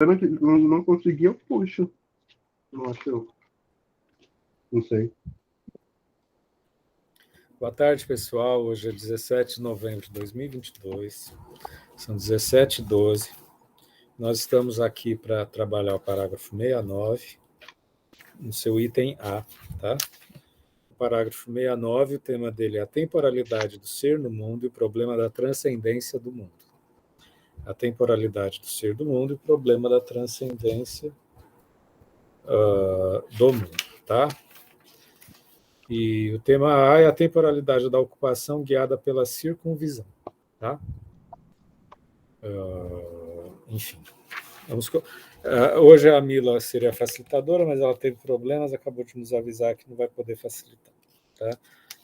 Pena que não consegui, eu puxo. Não acho. Não sei. Boa tarde, pessoal. Hoje é 17 de novembro de 2022. São 17h12. Nós estamos aqui para trabalhar o parágrafo 69, no seu item A, tá? O parágrafo 69, o tema dele é a temporalidade do ser no mundo e o problema da transcendência do mundo. A temporalidade do ser do mundo e o problema da transcendência do mundo, tá? E o tema A é a temporalidade da ocupação guiada pela circunvisão, tá? Enfim, hoje a Mila seria facilitadora, mas ela teve problemas, acabou de nos avisar que não vai poder facilitar, tá?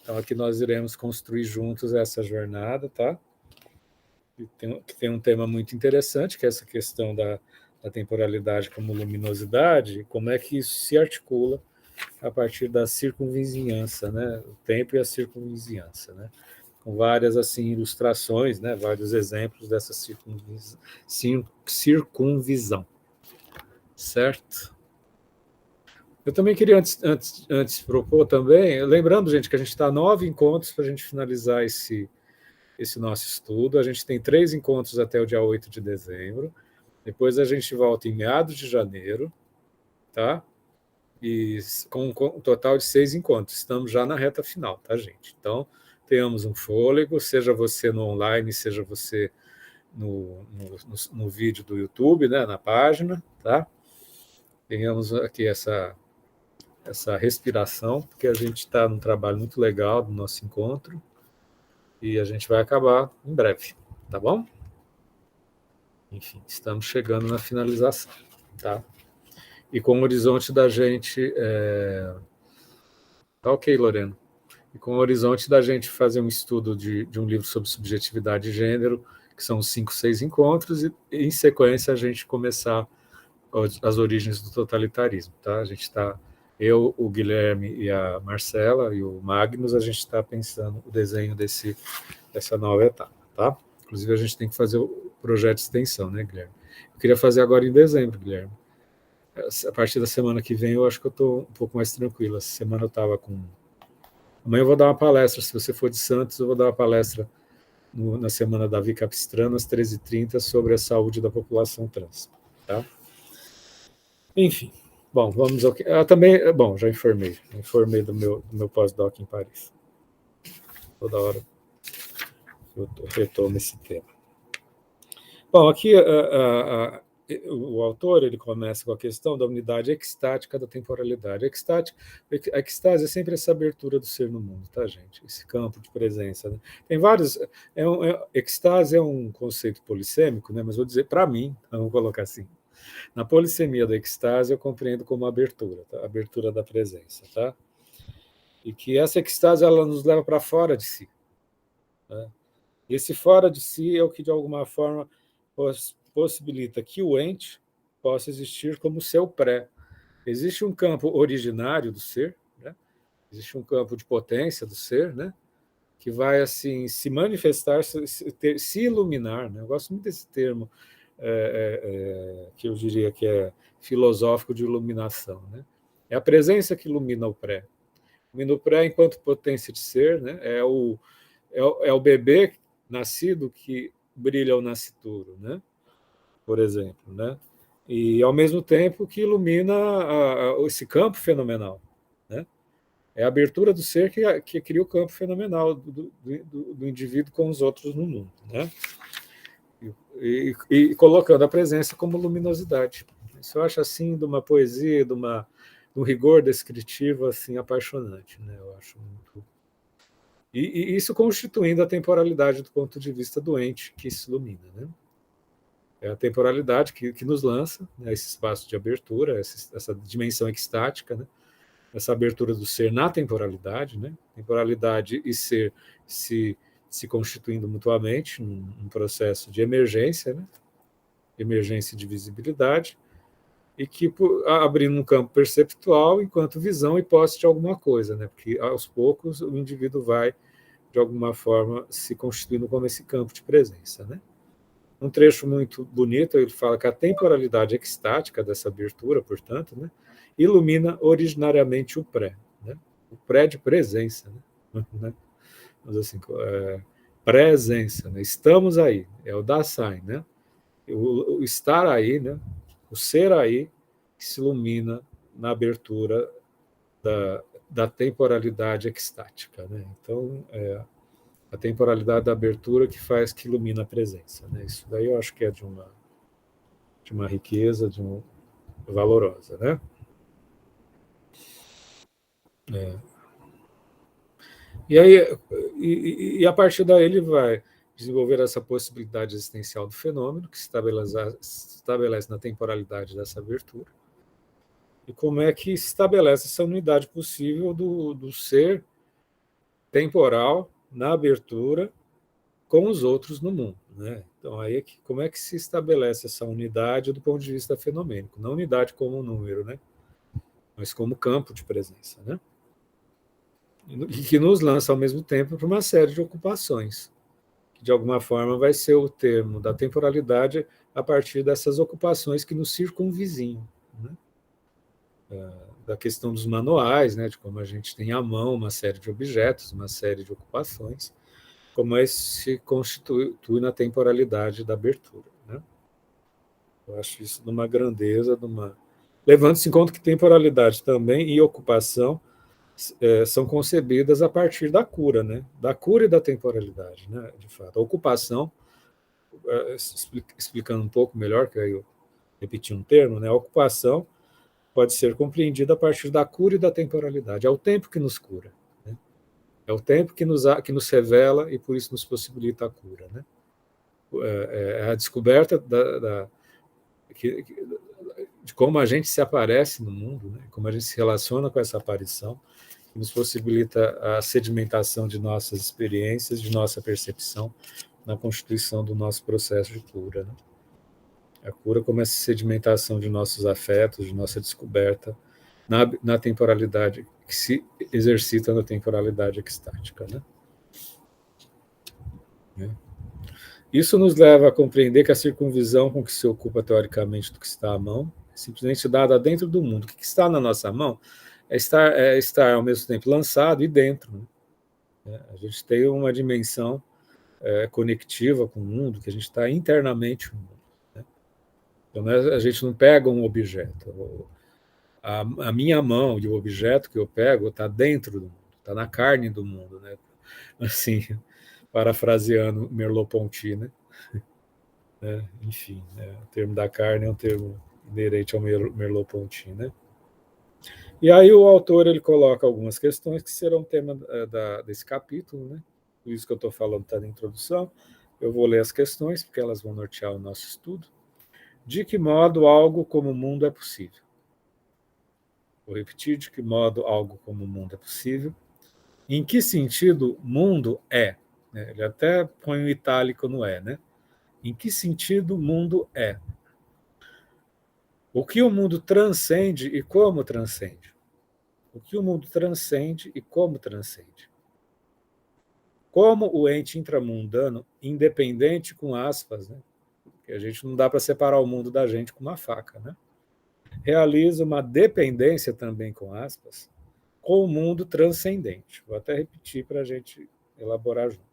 Então aqui nós iremos construir juntos essa jornada, tá? Que tem um tema muito interessante, que é essa questão da temporalidade como luminosidade, como é que isso se articula a partir da circunvizinhança, né? O tempo e a circunvizinhança, né? Com várias assim ilustrações, né? Vários exemplos dessa circunvisão, certo? Eu também queria antes propor também, lembrando, gente, que a gente está a 9 encontros para a gente finalizar esse nosso estudo. A gente tem 3 encontros até o dia 8 de dezembro. Depois a gente volta em meados de janeiro, tá? E com um total de 6 encontros. Estamos já na reta final, tá, gente? Então, tenhamos um fôlego, seja você no online, seja você no vídeo do YouTube, né, na página, tá? Tenhamos aqui essa respiração, porque a gente está num trabalho muito legal do nosso encontro e a gente vai acabar em breve, tá bom? Enfim, estamos chegando na finalização, tá? E com o horizonte da gente... Tá ok, Lorena. E com o horizonte da gente fazer um estudo de um livro sobre subjetividade e gênero, que são 5, 6 encontros, e em sequência a gente começar as origens do totalitarismo, tá? A gente está, eu, o Guilherme e a Marcela e o Magnus, a gente está pensando o desenho dessa nova etapa, tá? Inclusive a gente tem que fazer o projeto de extensão, né, Guilherme? Eu queria fazer agora em dezembro, Guilherme. A partir da semana que vem eu acho que eu estou um pouco mais tranquilo. Essa semana eu estava com... Amanhã eu vou dar uma palestra, se você for de Santos, eu vou dar uma palestra na semana da Vika Capistrano, às 13h30, sobre a saúde da população trans, tá? Enfim, bom, vamos ao que... também, bom, já informei do meu pós-doc em Paris. Toda hora eu retomo esse tema. Bom, aqui o autor ele começa com a questão da unidade extática da temporalidade. A extase é sempre essa abertura do ser no mundo, tá, gente? Esse campo de presença. Né? Tem vários... extase é um conceito polissêmico, né? Mas vou dizer, para mim, vamos colocar assim, na polissemia da extase eu compreendo como abertura, tá? Abertura da presença, tá? E que essa extase ela nos leva para fora de si. Né? E esse fora de si é o que, de alguma forma, possibilita que o ente possa existir como seu pré. Existe um campo originário do ser, né? Existe um campo de potência do ser, né? Que vai assim se manifestar, se iluminar. Né? Eu gosto muito desse termo, que eu diria que é filosófico de iluminação. Né? É a presença que ilumina o pré. Ilumina o pré enquanto potência de ser, né? É o bebê nascido que brilha ao nascituro, né? Por exemplo, né? E ao mesmo tempo que ilumina esse campo fenomenal, né? É a abertura do ser que cria o campo fenomenal do indivíduo com os outros no mundo, né? E colocando a presença como luminosidade. Isso eu acho assim de uma poesia, de um rigor descritivo assim apaixonante, né? Eu acho muito. E isso constituindo a temporalidade do ponto de vista do ente que se ilumina, né? É a temporalidade que nos lança, né, esse espaço de abertura, essa dimensão extática, né, essa abertura do ser na temporalidade, né, temporalidade e ser se constituindo mutuamente num processo de emergência, né, emergência de visibilidade, e que abrindo um campo perceptual enquanto visão e posse de alguma coisa, né, porque aos poucos o indivíduo vai, de alguma forma, se constituindo como esse campo de presença, né. Um trecho muito bonito, ele fala que a temporalidade extática dessa abertura, portanto, né, ilumina originariamente o pré, né, o pré de presença, né, mas assim, presença, né, estamos aí, é o Dasein, né, o estar aí, né, o ser aí, que se ilumina na abertura da temporalidade extática, né? Então, a temporalidade da abertura que ilumina a presença, né? Isso daí eu acho que é de uma riqueza, valorosa, né? E aí, a partir daí ele vai desenvolver essa possibilidade existencial do fenômeno que se estabelece na temporalidade dessa abertura. E como é que se estabelece essa unidade possível do ser temporal na abertura com os outros no mundo, né? Então, aí como é que se estabelece essa unidade do ponto de vista fenomênico? Não unidade como um número, né? Mas como campo de presença, né? E que nos lança, ao mesmo tempo, para uma série de ocupações, que, de alguma forma, vai ser o termo da temporalidade a partir dessas ocupações que nos circunvizinham, né? Da questão dos manuais, né? De como a gente tem à mão uma série de objetos, uma série de ocupações, como é que se constitui na temporalidade da abertura, né? Eu acho isso de uma grandeza, levando-se em conta que temporalidade também e ocupação são concebidas a partir da cura, né? Da cura e da temporalidade, né? De fato, a ocupação, explicando um pouco melhor, que aí eu repeti um termo, né? A ocupação pode ser compreendida a partir da cura e da temporalidade. É o tempo que nos cura, né? É o tempo que nos revela e por isso nos possibilita a cura, né? É a descoberta de como a gente se aparece no mundo, né? Como a gente se relaciona com essa aparição, que nos possibilita a sedimentação de nossas experiências, de nossa percepção na constituição do nosso processo de cura, né? A cura como essa sedimentação de nossos afetos, de nossa descoberta na temporalidade, que se exercita na temporalidade extática, né? Isso nos leva a compreender que a circunvisão com que se ocupa teoricamente do que está à mão é simplesmente dada dentro do mundo. O que está na nossa mão é estar ao mesmo tempo lançado e dentro, né? A gente tem uma dimensão conectiva com o mundo, que a gente está internamente no mundo, né? Então, a gente não pega um objeto. A minha mão e o objeto que eu pego está dentro do mundo, está na carne do mundo, né? Assim, parafraseando Merleau-Ponty, né? Enfim, o termo da carne é um termo inerente ao Merleau-Ponty, né? E aí o autor ele coloca algumas questões que serão tema desse capítulo, né? Por isso que eu estou falando está na introdução. Eu vou ler as questões, porque elas vão nortear o nosso estudo. De que modo algo como o mundo é possível? Vou repetir, de que modo algo como o mundo é possível? Em que sentido mundo é? Ele até põe o itálico no é, né? Em que sentido mundo é? O que o mundo transcende e como transcende? O que o mundo transcende e como transcende? Como o ente intramundano, independente com aspas, né? Que a gente não dá para separar o mundo da gente com uma faca, né? Realiza uma dependência também com aspas com o mundo transcendente. Vou até repetir para a gente elaborar junto.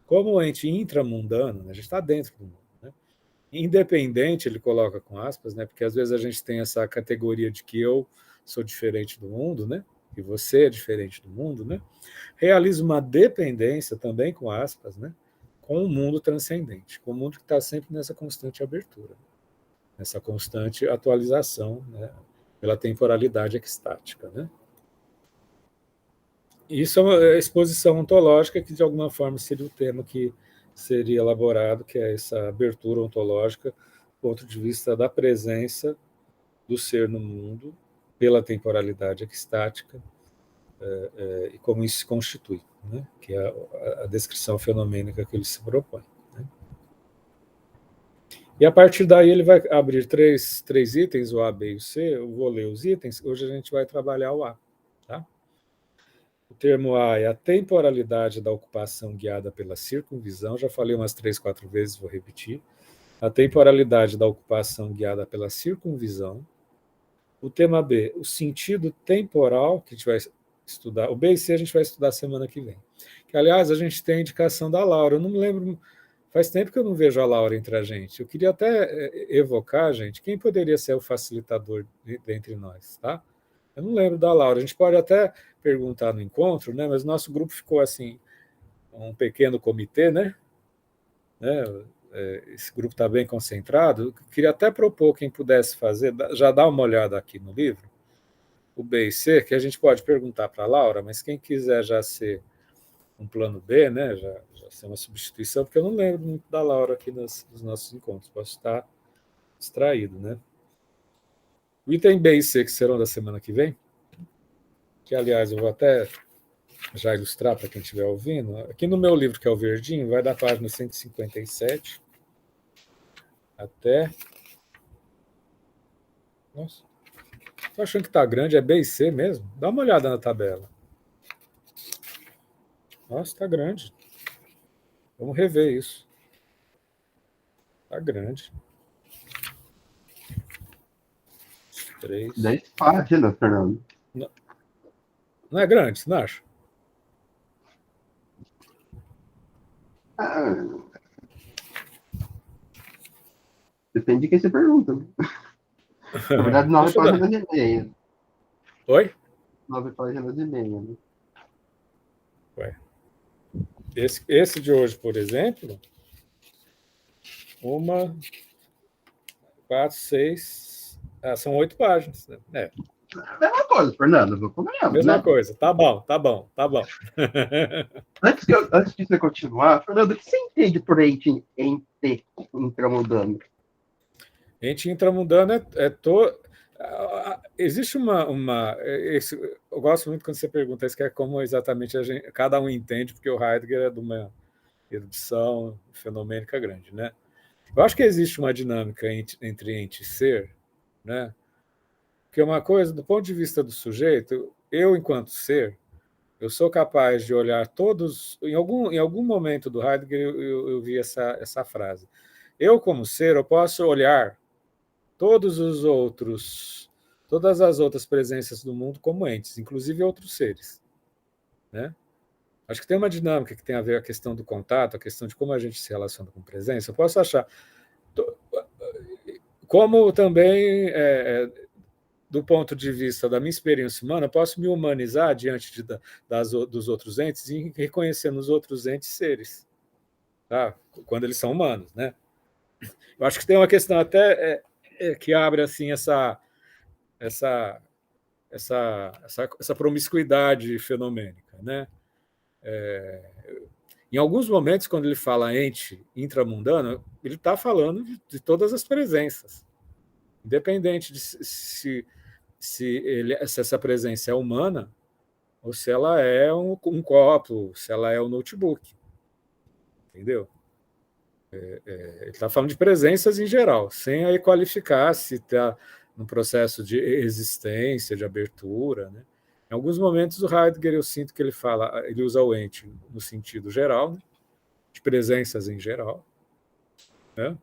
Como o ente intramundano, né? A gente está dentro do mundo, né? Independente, ele coloca com aspas, né? Porque às vezes a gente tem essa categoria de que eu sou diferente do mundo, né? Que você é diferente do mundo, né? Realiza uma dependência também com aspas, né? Com o mundo transcendente, com o mundo que está sempre nessa constante abertura, nessa constante atualização, né? Pela temporalidade extática, né? Isso é uma exposição ontológica que, de alguma forma, seria o tema que seria elaborado, que é essa abertura ontológica, do ponto de vista da presença do ser no mundo, pela temporalidade extática, e como isso se constitui, né? Que é a descrição fenomênica que ele se propõe, né? E a partir daí ele vai abrir três itens, o A, B e o C. Eu vou ler os itens, hoje a gente vai trabalhar o A, tá? O termo A é a temporalidade da ocupação guiada pela circunvisão. Já falei umas 3, 4 vezes, vou repetir. A temporalidade da ocupação guiada pela circunvisão. O tema B, o sentido temporal, que a gente vai estudar. O B e C a gente vai estudar semana que vem. Que, aliás, a gente tem a indicação da Laura. Eu não me lembro, faz tempo que eu não vejo a Laura entre a gente. Eu queria até evocar, gente, quem poderia ser o facilitador dentre nós, tá? Eu não lembro da Laura. A gente pode até perguntar no encontro, né? Mas o nosso grupo ficou assim, um pequeno comitê, né? Esse grupo está bem concentrado. Eu queria até propor quem pudesse fazer, já dá uma olhada aqui no livro, o B e C, que a gente pode perguntar para a Laura, mas quem quiser já ser um plano B, né, já ser uma substituição, porque eu não lembro muito da Laura aqui nos nossos encontros, posso estar distraído, né? O item B e C, que serão da semana que vem, que, aliás, eu vou até já ilustrar para quem estiver ouvindo. Aqui no meu livro, que é o verdinho, vai da página 157 até... Nossa, estou achando que está grande, é B e C mesmo? Dá uma olhada na tabela. Nossa, está grande. Vamos rever isso. Está grande. 3. 10 páginas, Fernando. Não é grande, você não acha? Ah, depende de quem você pergunta. Na verdade, 9 páginas e meia. Oi? 9 páginas e meia, né? Ué. Esse de hoje, por exemplo, 1, 4, 6... são 8 páginas. Né? Mesma coisa, Fernando. Vamos, Mesma né? coisa. Tá bom. Antes de você continuar, Fernando, o que você entende por ente intramundano? Ente intramundano existe eu gosto muito quando você pergunta isso, que é como exatamente cada um entende, porque o Heidegger é de uma erudição fenomênica grande, né? Eu acho que existe uma dinâmica entre ente e ser, né? Que é uma coisa, do ponto de vista do sujeito, eu, enquanto ser, eu sou capaz de olhar todos... Em algum momento do Heidegger eu vi essa frase. Eu, como ser, eu posso olhar todas as outras presenças do mundo como entes, inclusive outros seres, né? Acho que tem uma dinâmica que tem a ver com a questão do contato, a questão de como a gente se relaciona com presença. Eu posso achar... Como também... do ponto de vista da minha experiência humana, eu posso me humanizar diante dos outros entes e reconhecer nos outros entes seres, tá? Quando eles são humanos, né? Eu acho que tem uma questão até que abre assim essa promiscuidade fenomênica, né? Em alguns momentos, quando ele fala ente intramundano, ele está falando de todas as presenças, independente de se essa presença é humana ou se ela é um copo, se ela é um notebook. Entendeu? Ele está falando de presenças em geral, sem aí qualificar se está no processo de existência, de abertura. Né? Em alguns momentos, o Heidegger, eu sinto que ele usa o ente no sentido geral, né? De presenças em geral. Né?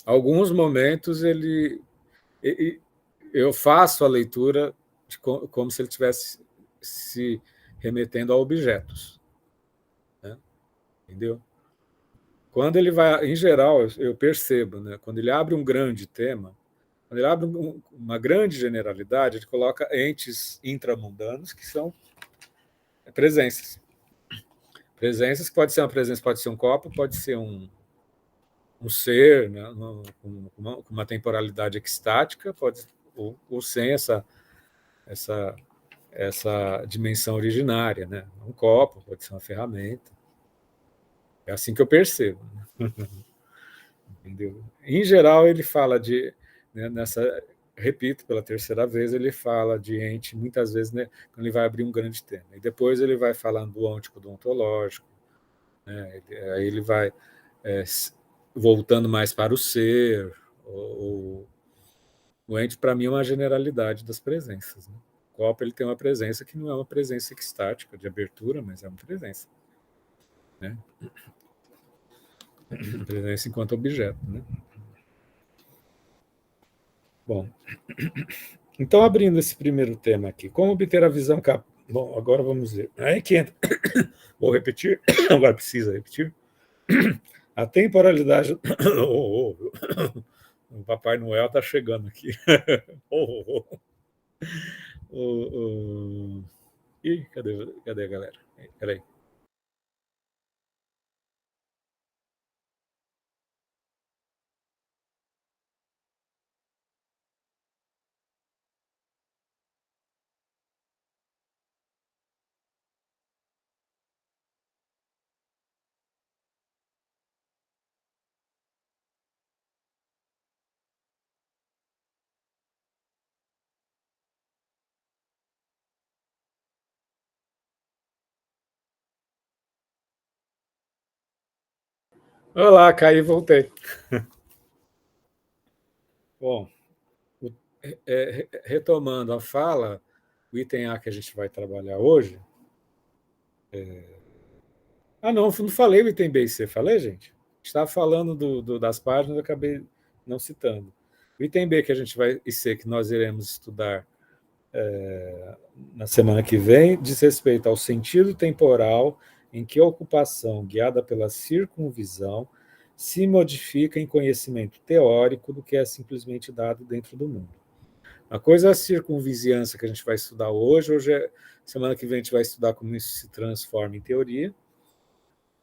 Alguns momentos, eu faço a leitura como se ele estivesse se remetendo a objetos. Né? Entendeu? Quando ele vai, em geral, eu percebo, né? Quando ele abre um grande tema, quando ele abre uma grande generalidade, ele coloca entes intramundanos, que são presenças. Presenças que pode ser uma presença, pode ser um copo, pode ser um ser, né? com uma temporalidade extática, ou sem essa dimensão originária, né? Um copo, pode ser uma ferramenta. É assim que eu percebo. Entendeu? Em geral, ele fala né, repito pela terceira vez, ele fala de ente, muitas vezes, né, quando ele vai abrir um grande tema. E depois ele vai falando do ôntico, do ontológico, né, aí ele vai voltando mais para o ser. O ente, para mim, é uma generalidade das presenças. Né? O copo ele tem uma presença que não é uma presença estática, de abertura, mas é uma presença. Né? Presença enquanto objeto, né? Bom, então abrindo esse primeiro tema aqui, como obter a visão capaz... Bom, agora vamos ver. Aí que entra... Vou repetir, agora precisa repetir. A temporalidade... O Papai Noel está chegando aqui. Ih, cadê a galera? Peraí. Olá, caí e voltei. Bom, retomando a fala, o item A que a gente vai trabalhar hoje. Não falei o item B e C, falei, gente? Estava falando das páginas, eu acabei não citando. O item B que a gente vai, e C que nós iremos estudar na semana que vem, diz respeito ao sentido temporal em que a ocupação, guiada pela circunvisão, se modifica em conhecimento teórico do que é simplesmente dado dentro do mundo. A coisa é a circunvizinhança que a gente vai estudar hoje semana que vem a gente vai estudar como isso se transforma em teoria,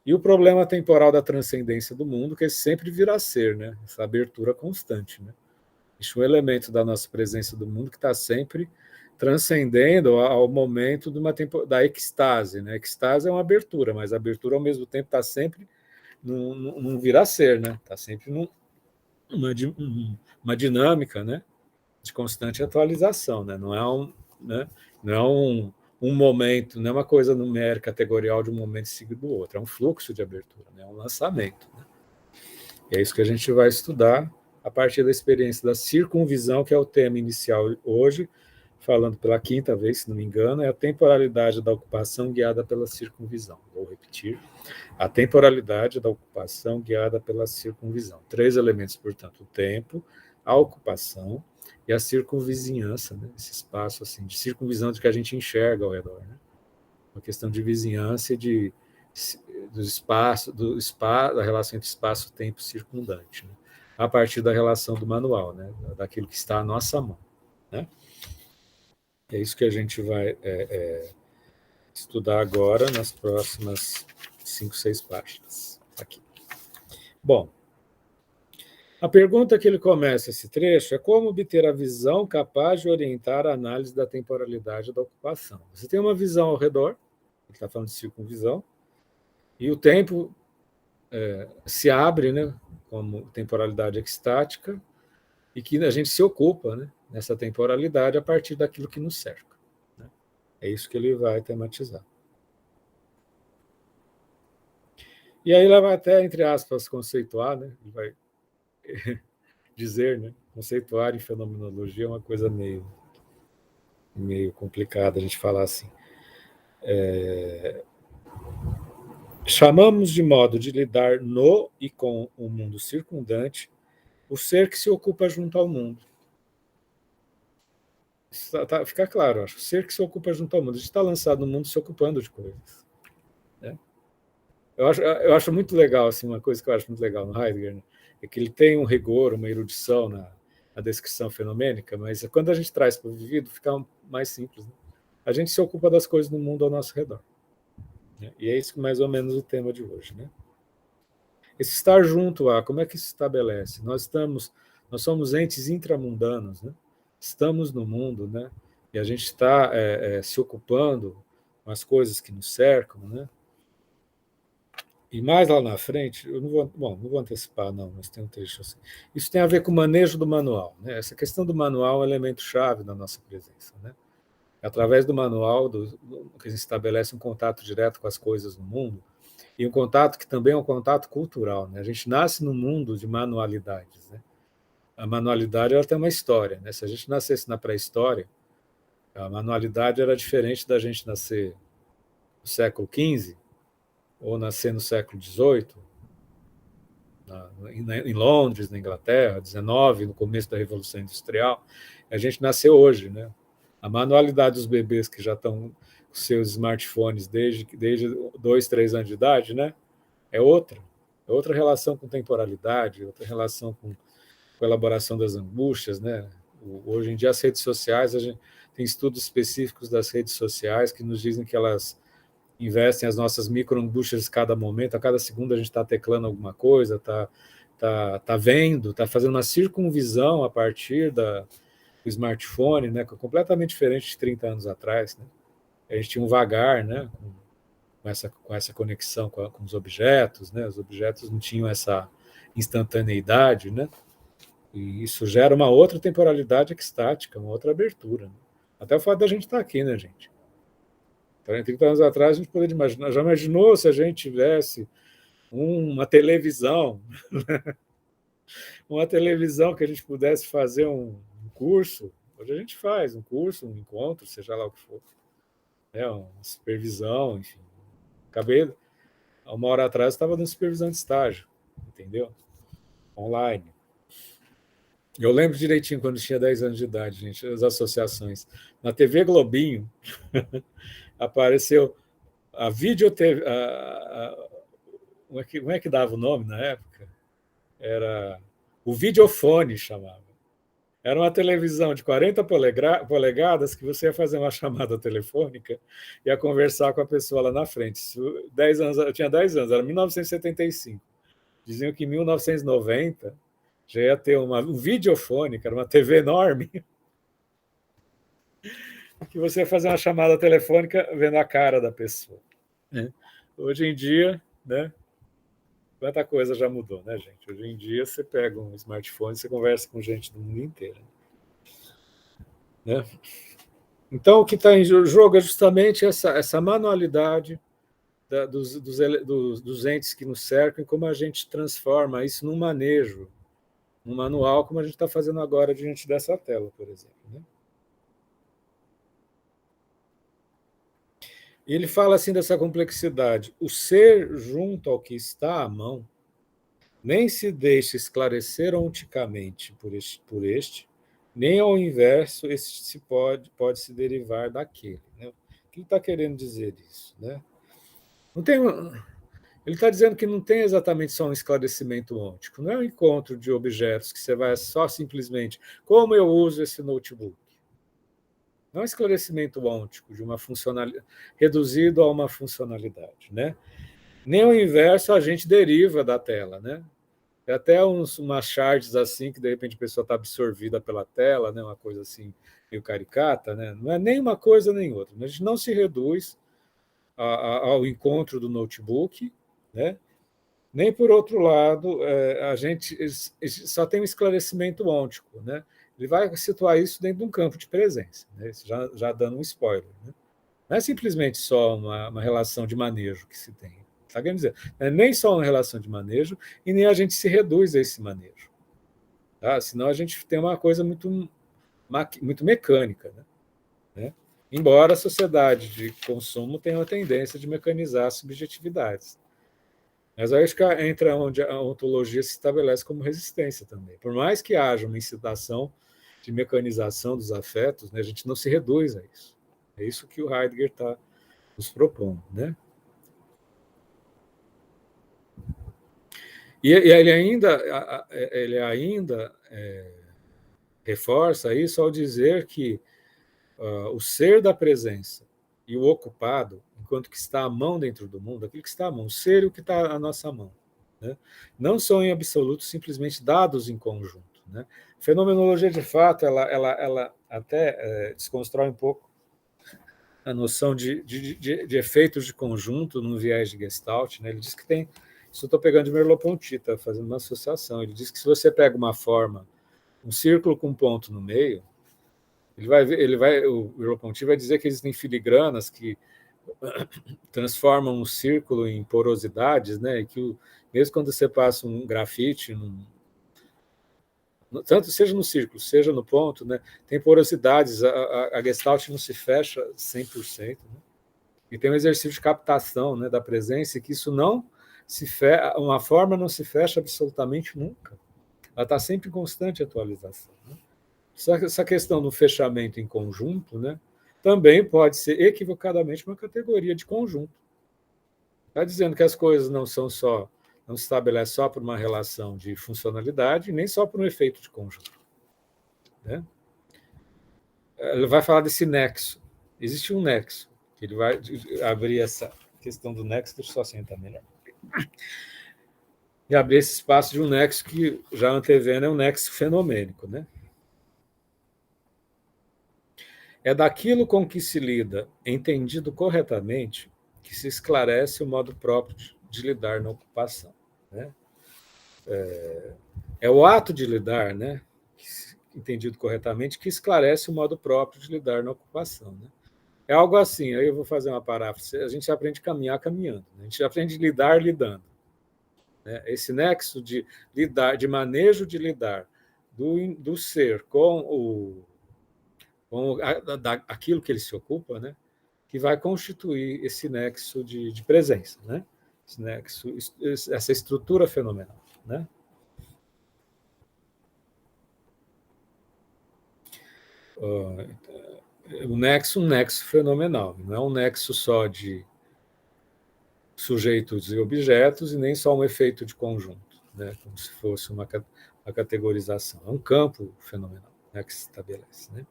e o problema temporal da transcendência do mundo, que sempre virá a ser, né? Essa abertura constante, né? Existe um elemento da nossa presença do mundo que está sempre transcendendo ao momento da extase, né? Extase é uma abertura, mas a abertura ao mesmo tempo está sempre num vir a ser, né? Está sempre uma dinâmica, né? De constante atualização, né? Não é um momento, não é uma coisa numérica categorial de um momento seguido do outro, é um fluxo de abertura, né? É um lançamento. Né? E é isso que a gente vai estudar a partir da experiência da circunvisão, que é o tema inicial hoje, falando pela quinta vez, se não me engano, é a temporalidade da ocupação guiada pela circunvisão. Vou repetir. A temporalidade da ocupação guiada pela circunvisão. 3 elementos, portanto, o tempo, a ocupação e a circunvizinhança, né? Esse espaço assim, de circunvisão de que a gente enxerga ao redor. Né? Uma questão de vizinhança e da relação entre espaço-tempo circundante. Né? A partir da relação do manual, né? Daquilo que está à nossa mão. Né? É isso que a gente vai estudar agora nas próximas 5, 6 páginas. Aqui. Bom, a pergunta que ele começa esse trecho é como obter a visão capaz de orientar a análise da temporalidade da ocupação. Você tem uma visão ao redor, ele está falando de circunvisão, e o tempo se abre, né, como temporalidade extática, e que a gente se ocupa, né, nessa temporalidade a partir daquilo que nos cerca. Né? É isso que ele vai tematizar. E aí ele vai até, entre aspas, conceituar, né? Ele vai dizer, né? Conceituar em fenomenologia é uma coisa meio complicada a gente falar assim. Chamamos de modo de lidar no e com o mundo circundante o ser que se ocupa junto ao mundo. Fica claro, acho. O ser que se ocupa junto ao mundo. A gente está lançado no mundo se ocupando de coisas. Né? Eu acho muito legal, assim, uma coisa que eu acho muito legal no Heidegger, né? É que ele tem um rigor, uma erudição na descrição fenomênica, mas quando a gente traz para o vivido, fica mais simples. Né? A gente se ocupa das coisas no mundo ao nosso redor. Né? E é isso mais ou menos o tema de hoje. Né? Esse estar junto a, como é que se estabelece? Nós somos entes intramundanos, né? Estamos no mundo, né? E a gente está se ocupando com as coisas que nos cercam, né? E mais lá na frente, eu não vou antecipar, não, mas tem um trecho assim. Isso tem a ver com o manejo do manual. Né? Essa questão do manual é um elemento-chave da nossa presença. Né? Através do manual, que se estabelece um contato direto com as coisas no mundo, e um contato que também é um contato cultural. Né? A gente nasce num mundo de manualidades. Né? A manualidade ela tem uma história. Né? Se a gente nascesse na pré-história, a manualidade era diferente da gente nascer no século XV, ou nascer no século XVIII, em Londres, na Inglaterra, 19, no começo da Revolução Industrial. A gente nasceu hoje, né? A manualidade dos bebês que já estão com seus smartphones desde 2, 3 anos de idade, né? É outra relação com temporalidade, outra relação com elaboração das angústias, né? Hoje em dia, as redes sociais, a gente tem estudos específicos das redes sociais que nos dizem que elas investem as nossas microangústias a cada momento, a cada segundo a gente está teclando alguma coisa, está vendo, está fazendo uma circunvisão a partir do smartphone, né? Completamente diferente de 30 anos atrás, né? A gente tinha um vagar, né? Com essa conexão com os objetos, né? Os objetos não tinham essa instantaneidade, né? E isso gera uma outra temporalidade extática, uma outra abertura, né? Até o fato da gente estar aqui, né, gente? Então, 30 anos atrás, a gente poderia imaginar, já imaginou se a gente tivesse uma televisão, uma televisão que a gente pudesse fazer um curso? Hoje a gente faz um curso, um encontro, seja lá o que for, né? Uma supervisão, enfim. Acabei, há uma hora atrás, estava dando supervisão de estágio, entendeu? Online. Eu lembro direitinho quando tinha 10 anos de idade, gente, as associações. Na TV Globinho apareceu a videotv. Como é que dava o nome na época? Era o videofone, chamava. Era uma televisão de 40 polegadas que você ia fazer uma chamada telefônica e ia conversar com a pessoa lá na frente. 10 anos, eu tinha 10 anos, era 1975. Diziam que em 1990 já ia ter um videofone, que era uma TV enorme, que você ia fazer uma chamada telefônica vendo a cara da pessoa. Hoje em dia, né? Quanta coisa já mudou, né, gente? Hoje em dia, você pega um smartphone e você conversa com gente do mundo inteiro, né? Então, o que está em jogo é justamente essa manualidade dos entes que nos cercam e como a gente transforma isso num manejo, num manual, como a gente está fazendo agora diante dessa tela, por exemplo, né? E ele fala assim dessa complexidade. O ser junto ao que está à mão nem se deixa esclarecer onticamente por este, nem ao inverso, este pode se derivar daquele, né? O que ele está querendo dizer isso, né? Não tem, ele está dizendo que não tem exatamente só um esclarecimento ôntico, não é um encontro de objetos que você vai só simplesmente, como eu uso esse notebook? Não é um esclarecimento ôntico de uma funcionalidade, reduzido a uma funcionalidade, né? Nem ao inverso a gente deriva da tela, né? Tem até umas charts assim que de repente a pessoa está absorvida pela tela, né? Uma coisa assim meio caricata, né? Não é nem uma coisa nem outra. A gente não se reduz ao encontro do notebook, né? Nem por outro lado a gente só tem um esclarecimento ôntico, né? Ele vai situar isso dentro de um campo de presença, né? Já dando um spoiler, né? Não é simplesmente só uma relação de manejo que se tem. Está querendo dizer, não é nem só uma relação de manejo e nem a gente se reduz a esse manejo. Tá? Senão a gente tem uma coisa muito mecânica, né? Embora a sociedade de consumo tenha uma tendência de mecanizar as subjetividades. Mas aí acho que entra onde a ontologia se estabelece como resistência também. Por mais que haja uma incitação de mecanização dos afetos, né, a gente não se reduz a isso. É isso que o Heidegger está nos propondo, né? E ele ainda reforça isso ao dizer que o ser da presença e o ocupado, enquanto que está à mão dentro do mundo, aquilo que está à mão, o ser e o que está à nossa mão, né, não são em absoluto simplesmente dados em conjunto, né? Fenomenologia, de fato, ela até desconstrói um pouco a noção de efeitos de conjunto num viés de Gestalt, né? Ele diz que tem, isso eu estou pegando de Merleau-Ponty, tá fazendo uma associação, ele diz que se você pega uma forma, um círculo com um ponto no meio, o Merleau-Ponty vai dizer que existem filigranas que transformam um círculo em porosidades, né? E que mesmo quando você passa um grafite, tanto seja no círculo, seja no ponto, né? Tem porosidades, a Gestalt não se fecha 100%, né? E tem um exercício de captação, né, da presença, e que isso não uma forma não se fecha absolutamente nunca. Ela está sempre em constante atualização. Né? Essa questão do fechamento em conjunto, né, também pode ser equivocadamente uma categoria de conjunto. Está dizendo que as coisas não se estabelece só por uma relação de funcionalidade, nem só por um efeito de conjunto. Né? Ele vai falar desse nexo. Existe um nexo. Ele vai abrir essa questão do nexo, deixa eu só sentar melhor. E abrir esse espaço de um nexo que, já antevendo, é um nexo fenomênico. Né? É daquilo com que se lida, entendido corretamente, que se esclarece o modo próprio de lidar na ocupação. Né? É o ato de lidar, né, entendido corretamente, que esclarece o modo próprio de lidar na ocupação. Né? É algo assim, aí eu vou fazer uma paráfrase, a gente aprende a caminhar caminhando, né? A gente aprende a lidar lidando. Né? Esse nexo de lidar, de manejo de lidar do ser com aquilo que ele se ocupa, né, que vai constituir esse nexo de presença, né? Esse nexo, essa estrutura fenomenal. Né? Um nexo fenomenal, não é um nexo só de sujeitos e objetos e nem só um efeito de conjunto, né? Como se fosse uma categorização. É um campo fenomenal, né, que se estabelece. Né?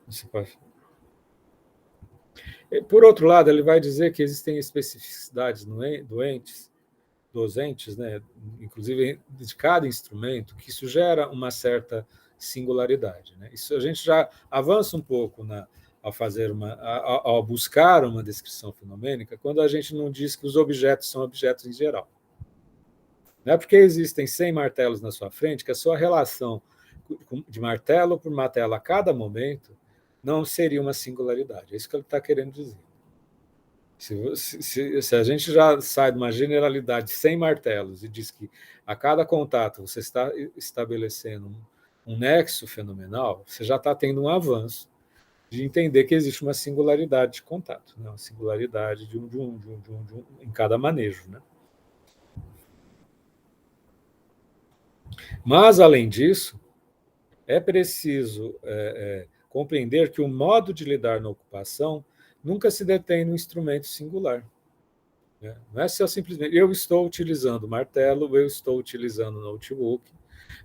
Você pode... Por outro lado, ele vai dizer que existem especificidades dos entes, né, inclusive de cada instrumento, que isso gera uma certa singularidade. Né? Isso a gente já avança um pouco ao buscar uma descrição fenomênica, quando a gente não diz que os objetos são objetos em geral. Não é porque existem 100 martelos na sua frente que a sua relação de martelo por martelo a cada momento não seria uma singularidade. É isso que ele está querendo dizer. Se a gente já sai de uma generalidade sem martelos e diz que a cada contato você está estabelecendo um nexo fenomenal, você já está tendo um avanço de entender que existe uma singularidade de contato, né? Uma singularidade em cada manejo. Né? Mas, além disso, é preciso compreender que o modo de lidar na ocupação nunca se detém no instrumento singular. Né? Não é só simplesmente eu estou utilizando martelo, eu estou utilizando notebook,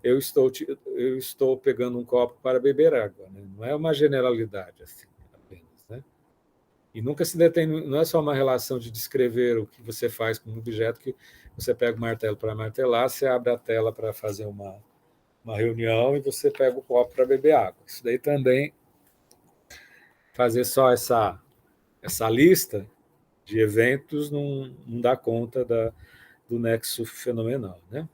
eu estou pegando um copo para beber água. Né? Não é uma generalidade assim, apenas. Né? E nunca se detém, não é só uma relação de descrever o que você faz com um objeto, que você pega o martelo para martelar, você abre a tela para fazer uma reunião e você pega o copo para beber água. Isso daí também, fazer só essa lista de eventos não dá conta do nexo fenomenal. Né?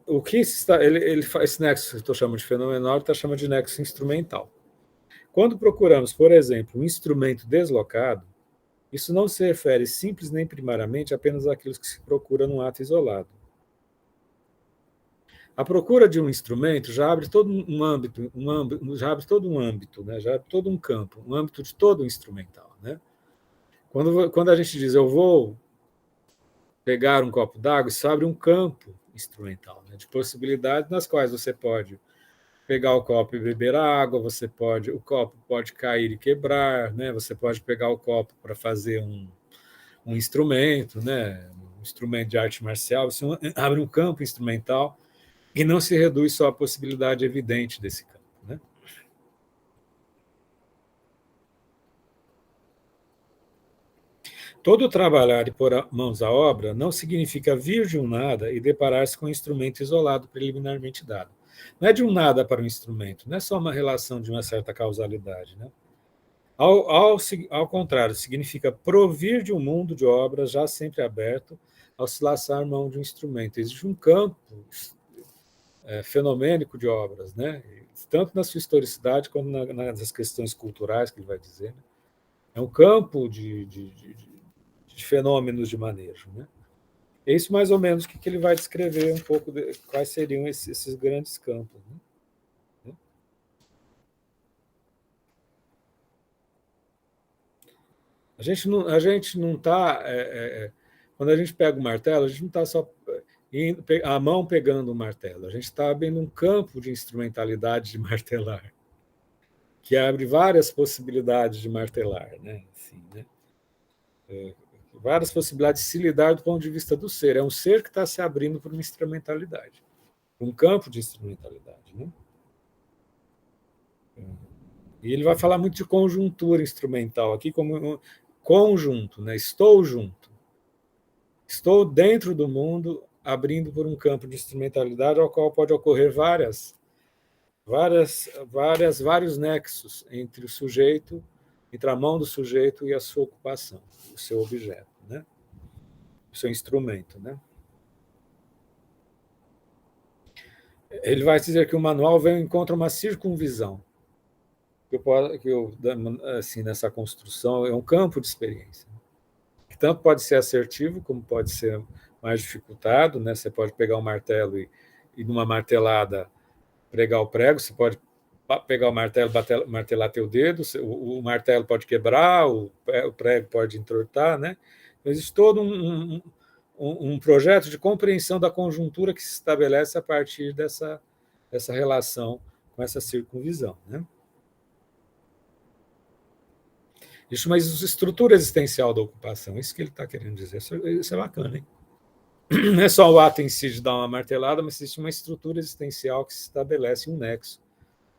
O que esse nexo que eu estou chamando de fenomenal, ele está chamando de nexo instrumental. Quando procuramos, por exemplo, um instrumento deslocado, isso não se refere simples nem primariamente apenas àquilo que se procura num ato isolado. A procura de um instrumento já abre todo um âmbito, já abre todo um âmbito, né? Já abre todo um campo, um âmbito de todo o instrumental. Né? Quando a gente diz eu vou pegar um copo d'água, isso abre um campo instrumental, né? De possibilidades nas quais você pode pegar o copo e beber a água, o copo pode cair e quebrar, né? Você pode pegar o copo para fazer um instrumento, né? Um instrumento de arte marcial, isso abre um campo instrumental e não se reduz só à possibilidade evidente desse campo. Né? Todo trabalhar e pôr mãos à obra não significa vir de um nada e deparar-se com um instrumento isolado preliminarmente dado. Não é de um nada para um instrumento, não é só uma relação de uma certa causalidade. Né? Ao contrário, significa provir de um mundo de obras já sempre aberto ao se laçar mão de um instrumento. Existe um campo fenomênico de obras, né? Tanto na sua historicidade como nas questões culturais, que ele vai dizer. Né? É um campo de fenômenos de manejo. Né? É isso mais ou menos que ele vai descrever um pouco de quais seriam esses grandes campos. Né? A gente não está... quando a gente pega o martelo, a gente não está só a mão pegando o martelo, a gente está abrindo um campo de instrumentalidade de martelar, que abre várias possibilidades de martelar, né? Assim, né? Várias possibilidades de se lidar do ponto de vista do ser. É um ser que está se abrindo para uma instrumentalidade, um campo de instrumentalidade. Né? E ele vai falar muito de conjuntura instrumental aqui como um conjunto, né? Estou junto. Estou dentro do mundo, abrindo por um campo de instrumentalidade ao qual pode ocorrer vários nexos entre o sujeito, entre a mão do sujeito e a sua ocupação, o seu objeto, né? O seu instrumento, né? Ele vai dizer que o manual vem encontra uma circunvisão, assim, nessa construção, é um campo de experiência, que tanto pode ser assertivo, como pode ser mais dificultado, né? Você pode pegar um martelo e numa martelada, pregar o prego, você pode pegar o martelo, martelar teu dedo, o martelo pode quebrar, o prego pode entortar, né? Então, existe todo um projeto de compreensão da conjuntura que se estabelece a partir dessa relação com essa circunvisão, né? Existe uma estrutura existencial da ocupação, isso que ele está querendo dizer. Isso é bacana, hein? Não é só o ato em si de dar uma martelada, mas existe uma estrutura existencial que se estabelece um nexo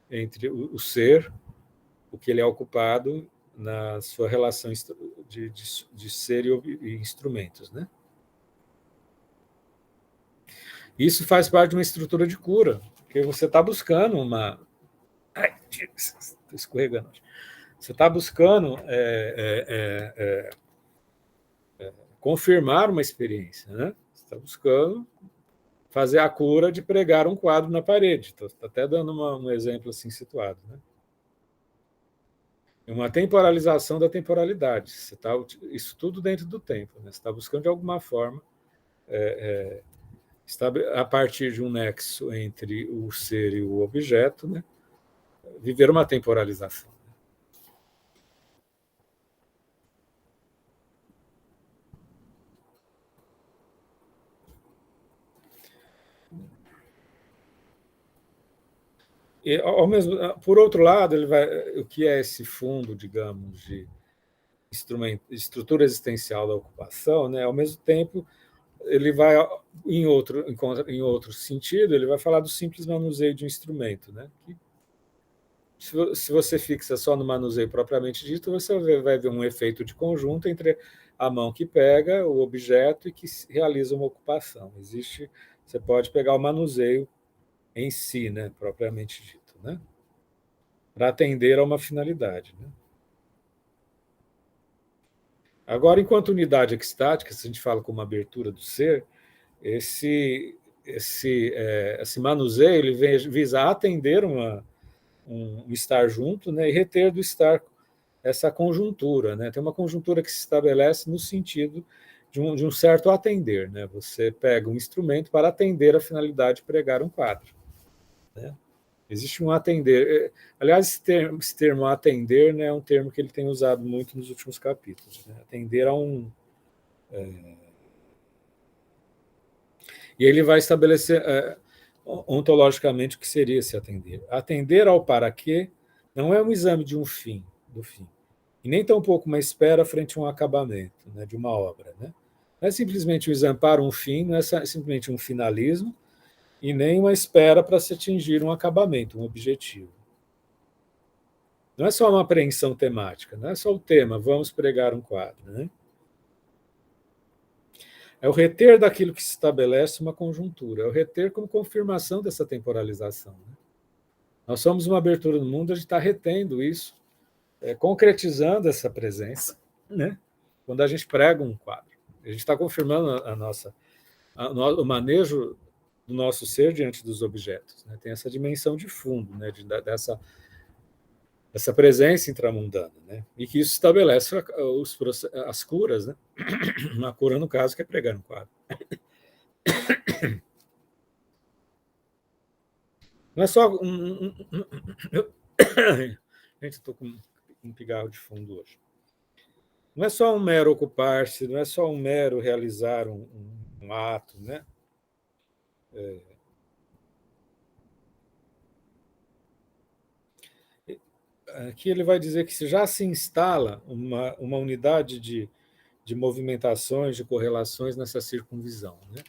entre o ser, o que ele é ocupado, na sua relação de ser e instrumentos. Né? Isso faz parte de uma estrutura de cura, porque você está buscando uma... Ai, estou escorregando. Você está buscando confirmar uma experiência, né? Você está buscando fazer a cura de pregar um quadro na parede. Estou até dando um exemplo assim situado. Né? É uma temporalização da temporalidade. Você tá, isso tudo dentro do tempo. Né? Você está buscando, de alguma forma, a partir de um nexo entre o ser e o objeto, né? Viver uma temporalização. E, por outro lado, o que é esse fundo, digamos, de estrutura existencial da ocupação, né? Ao mesmo tempo, ele vai, em outro sentido, ele vai falar do simples manuseio de um instrumento. Né? Que, se você fixa só no manuseio propriamente dito, você vai ver um efeito de conjunto entre a mão que pega o objeto e que realiza uma ocupação. Você pode pegar o manuseio em si, né, propriamente dito, né, para atender a uma finalidade. Né? Agora, enquanto unidade extática, se a gente fala como abertura do ser, esse manuseio ele visa atender um estar junto, né, e reter do estar essa conjuntura. Né? Tem uma conjuntura que se estabelece no sentido de um certo atender. Né? Você pega um instrumento para atender a finalidade de pregar um quadro. Né? Existe um atender. Aliás, esse termo atender, né, é um termo que ele tem usado muito nos últimos capítulos. Né? Atender a um... E ele vai estabelecer ontologicamente o que seria esse atender. Atender ao para quê não é um exame de um fim, do fim, e nem tampouco uma espera frente a um acabamento, né, de uma obra. Né? Não é simplesmente um exame para um fim, não é simplesmente um finalismo, e nem uma espera para se atingir um acabamento, um objetivo. Não é só uma apreensão temática, não é só o tema, vamos pregar um quadro. Né? É o reter daquilo que se estabelece uma conjuntura, é o reter como confirmação dessa temporalização. Né? Nós somos uma abertura no mundo, a gente está retendo isso, concretizando essa presença, né? Quando a gente prega um quadro. A gente está confirmando o manejo do nosso ser diante dos objetos. Né? Tem essa dimensão de fundo, né? essa presença intramundana, né? E que isso estabelece as curas, né? Uma cura, no caso, que é pregar no quadro. Não é só gente, estou com um pigarro de fundo hoje. Não é só um mero ocupar-se, não é só um mero realizar um ato, né? Aqui ele vai dizer que se já se instala uma unidade de movimentações, de correlações nessa circunvisão, né?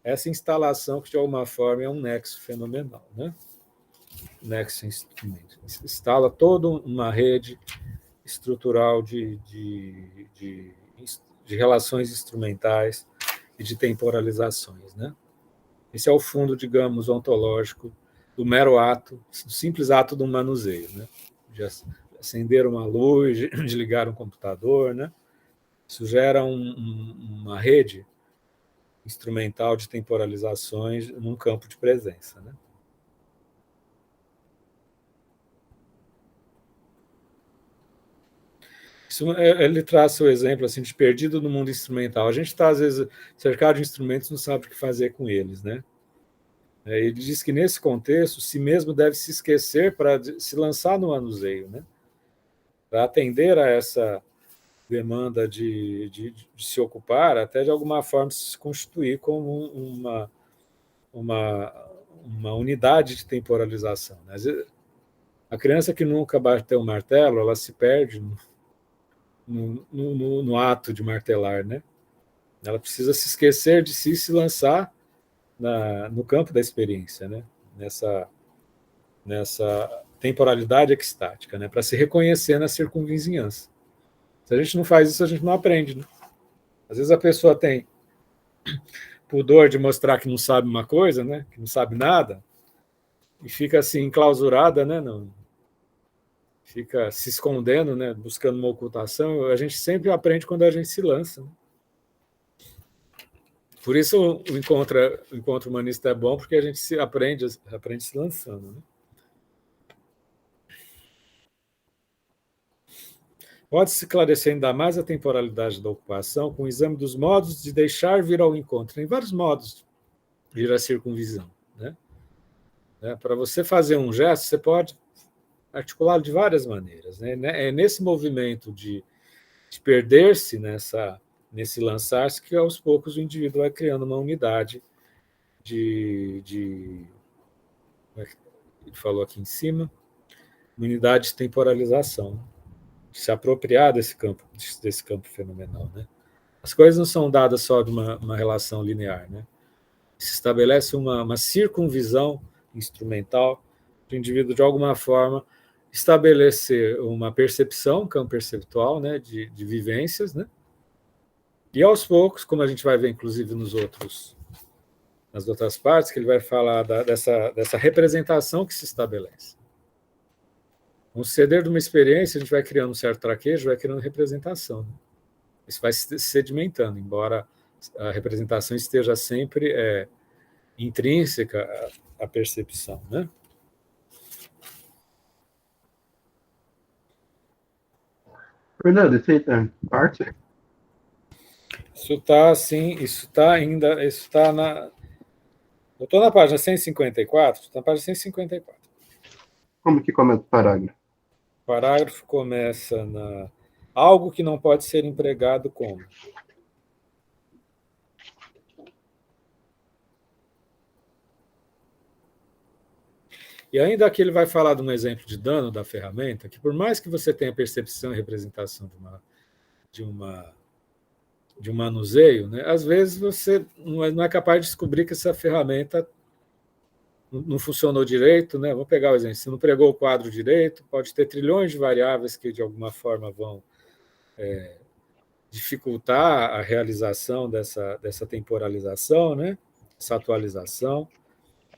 Essa instalação, que de alguma forma é um nexo fenomenal, né? Nexo instrumento. Instala toda uma rede estrutural de relações instrumentais e de temporalizações, né? Esse é o fundo, digamos, ontológico do mero ato, do simples ato do manuseio, né? De acender uma luz, de ligar um computador, né? Isso gera uma rede instrumental de temporalizações num campo de presença, né? Ele traz o exemplo assim, de perdido no mundo instrumental. A gente está, às vezes, cercado de instrumentos, não sabe o que fazer com eles, né? Ele diz que, nesse contexto, si mesmo deve se esquecer para se lançar no manuseio, né? Para atender a essa demanda de se ocupar, até de alguma forma se constituir como uma unidade de temporalização, né? Às vezes, a criança que nunca bateu um martelo, ela se perde no ato de martelar, né? Ela precisa se esquecer de si e se lançar no campo da experiência, né? Nessa temporalidade extática, né? Para se reconhecer na circunvizinhança. Se a gente não faz isso, a gente não aprende, né? Às vezes a pessoa tem pudor de mostrar que não sabe uma coisa, né? Que não sabe nada, e fica assim enclausurada, né? Não, fica se escondendo, né? Buscando uma ocultação. A gente sempre aprende quando a gente se lança, né? Por isso o encontro humanista é bom, porque a gente aprende se lançando, né? Pode-se esclarecer ainda mais a temporalidade da ocupação com o exame dos modos de deixar vir ao encontro. Tem vários modos de vir à circunvisão, né? Para você fazer um gesto, você pode articulá-lo de várias maneiras, né? É nesse movimento de perder-se nesse lançar-se que, aos poucos, o indivíduo vai criando uma unidade ele falou aqui em cima, uma unidade de temporalização, de se apropriar desse campo fenomenal, né? As coisas não são dadas só de uma relação linear, né? Se estabelece uma circunvisão instrumental do indivíduo, de alguma forma, estabelecer uma percepção, um campo perceptual, né, de vivências, né? E, aos poucos, como a gente vai ver, inclusive, nas outras partes, que ele vai falar dessa representação que se estabelece. Com o ceder de uma experiência, a gente vai criando um certo traquejo, vai criando representação, né? Isso vai se sedimentando, embora a representação esteja sempre intrínseca à percepção, né? Fernando, esse parte? Isso está assim, isso está na. Eu estou na página 154, estou na página 154. Como que começa o parágrafo? O parágrafo começa algo que não pode ser empregado como. E ainda aqui ele vai falar de um exemplo de dano da ferramenta, que por mais que você tenha percepção e representação de um manuseio, né, às vezes você não é capaz de descobrir que essa ferramenta não funcionou direito, né? Vamos pegar o exemplo, se não pregou o quadro direito, pode ter trilhões de variáveis que de alguma forma vão dificultar a realização dessa temporalização, né? Essa atualização.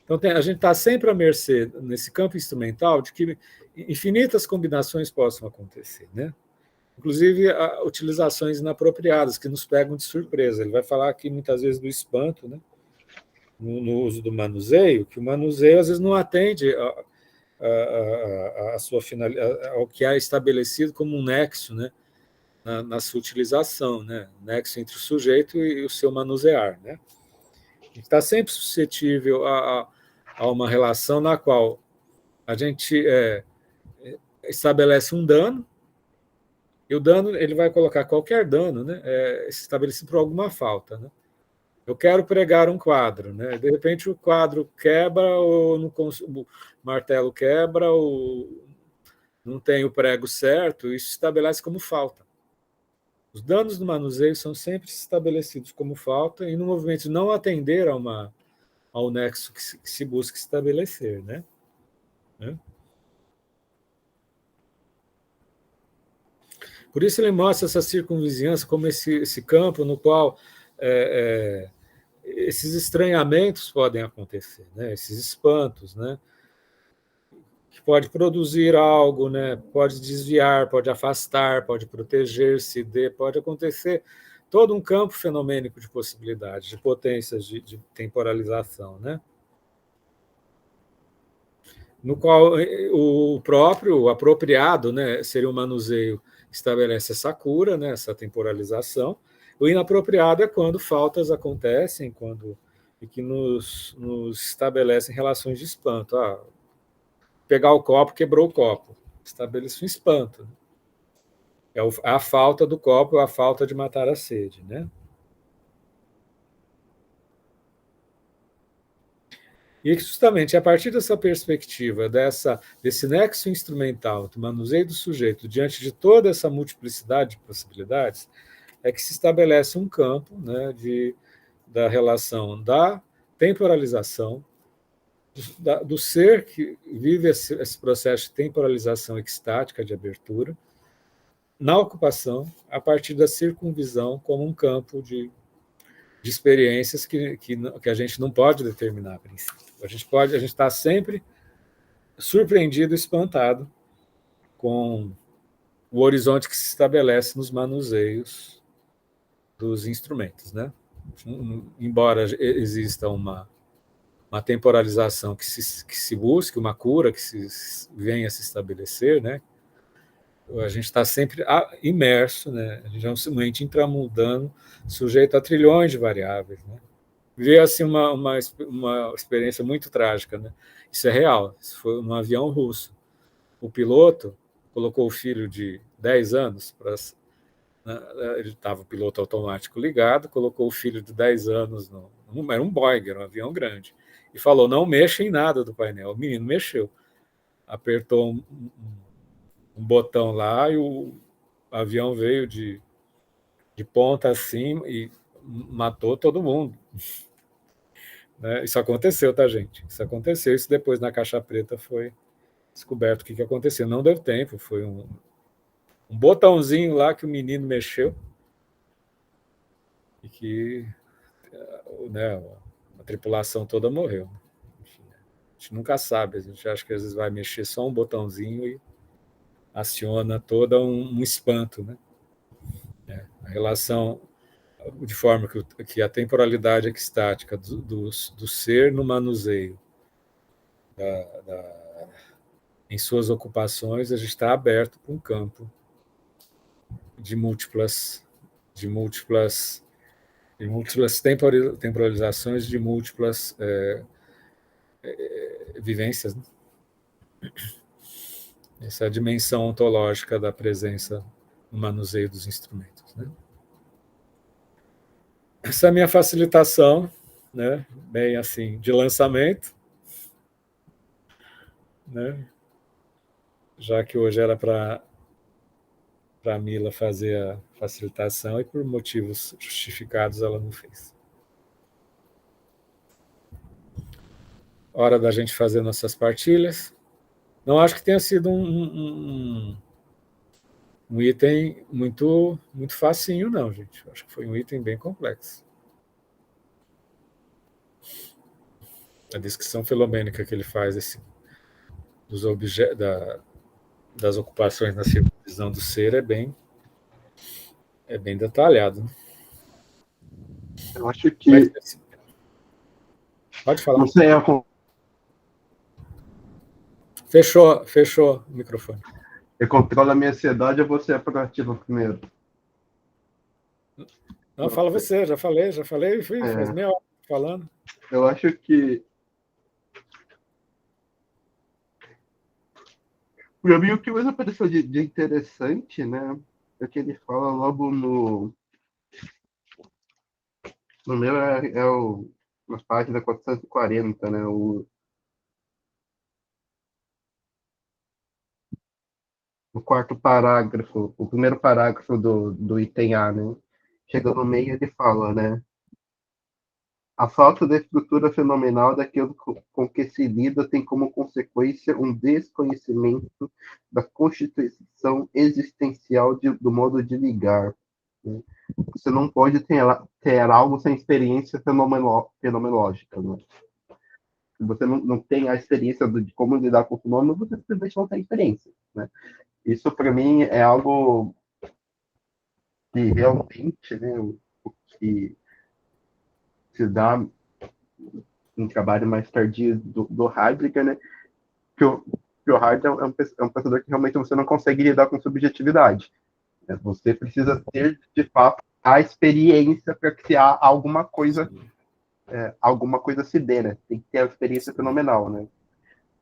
Então, a gente está sempre à mercê, nesse campo instrumental, de que infinitas combinações possam acontecer, né? Inclusive utilizações inapropriadas, que nos pegam de surpresa. Ele vai falar aqui muitas vezes do espanto, né? No uso do manuseio, que o manuseio às vezes não atende a sua ao que é estabelecido como um nexo, né, na sua utilização, né, nexo entre o sujeito e o seu manusear, né. Está sempre suscetível a uma relação na qual a gente estabelece um dano, e o dano ele vai colocar qualquer dano, né, estabelecido por alguma falta, né. Eu quero pregar um quadro, né? De repente o quadro quebra, ou o martelo quebra, ou não tem o prego certo, isso se estabelece como falta. Os danos do manuseio são sempre estabelecidos como falta, e no movimento de não atender ao nexo que se busca estabelecer, né? Por isso ele mostra essa circunvizinhança como esse campo no qual esses estranhamentos podem acontecer, né? Esses espantos, né? Que pode produzir algo, né? Pode desviar, pode afastar, pode proteger-se, pode acontecer todo um campo fenomênico de possibilidades, de potências de temporalização, né? No qual o próprio, o apropriado, né, seria o manuseio, estabelece essa cura, né, essa temporalização. O inapropriado é quando faltas acontecem, e que nos estabelecem relações de espanto. Pegar o copo, quebrou o copo. Estabelece um espanto. É a falta do copo, a falta de matar a sede, né? E justamente a partir dessa perspectiva, desse nexo instrumental do manuseio do sujeito diante de toda essa multiplicidade de possibilidades, é que se estabelece um campo, né, da relação da temporalização, do ser que vive esse processo de temporalização extática, de abertura, na ocupação, a partir da circunvisão como um campo de experiências que a gente não pode determinar a princípio. A gente está sempre surpreendido, espantado com o horizonte que se estabelece nos manuseios dos instrumentos, né? Embora exista uma temporalização que se busque, uma cura que venha a se estabelecer, né? A gente está sempre imerso, né? A gente é um simplesmente intramundano, sujeito a trilhões de variáveis, né? Veio assim uma experiência muito trágica, né? Isso é real. Isso foi num avião russo. O piloto colocou o filho de 10 anos ele estava o piloto automático ligado, colocou o filho de 10 anos era um Boeing, era um avião grande, e falou: não mexa em nada do painel. O menino mexeu, apertou um botão lá e o avião veio de ponta assim e matou todo mundo. Né? Isso aconteceu, tá, gente? Isso aconteceu. Isso depois na caixa preta foi descoberto o que aconteceu. Não deu tempo, foi um botãozinho lá que o menino mexeu e que, né, a tripulação toda morreu. Enfim, a gente nunca sabe, a gente acha que às vezes vai mexer só um botãozinho e aciona todo um espanto, né? A relação, de forma que a temporalidade extática do ser no manuseio, em suas ocupações, a gente está aberto para um campo de múltiplas temporalizações, de múltiplas vivências, né? Essa é a dimensão ontológica da presença no manuseio dos instrumentos, né? Essa é a minha facilitação, né, bem assim, de lançamento, né, já que hoje era para a Mila fazer a facilitação e por motivos justificados ela não fez. Hora da gente fazer nossas partilhas. Não acho que tenha sido um item muito facinho, não, gente. Acho que foi um item bem complexo. A descrição filomênica que ele faz dos objetos, das ocupações na circunvisão do ser é bem detalhado, né? Eu acho que... Pode falar. Não sei, Fechou o microfone. Eu controlo a minha ansiedade, eu vou ser proativo primeiro. Não, fala você, já falei, faz meia hora falando. Eu acho que, para mim, o que mais apareceu de interessante, né, é que ele fala logo no meu, na página 440, né, o quarto parágrafo, o primeiro parágrafo do item A, né, chega no meio e ele fala, né, a falta de estrutura fenomenal daquilo com que se lida tem como consequência um desconhecimento da constituição existencial do modo de ligar, né? Você não pode ter algo sem experiência fenomenológica. Né? Se você não tem a experiência de como lidar com o fenômeno, você simplesmente não tem experiência. Né? Isso, para mim, é algo que realmente, né, o que se dá um trabalho mais tardio do Heidegger, né? Que o Heidegger é um pensador que realmente você não consegue lidar com subjetividade. Né? Você precisa ter, de fato, a experiência para criar alguma coisa se dê, né? Tem que ter a experiência fenomenal, né?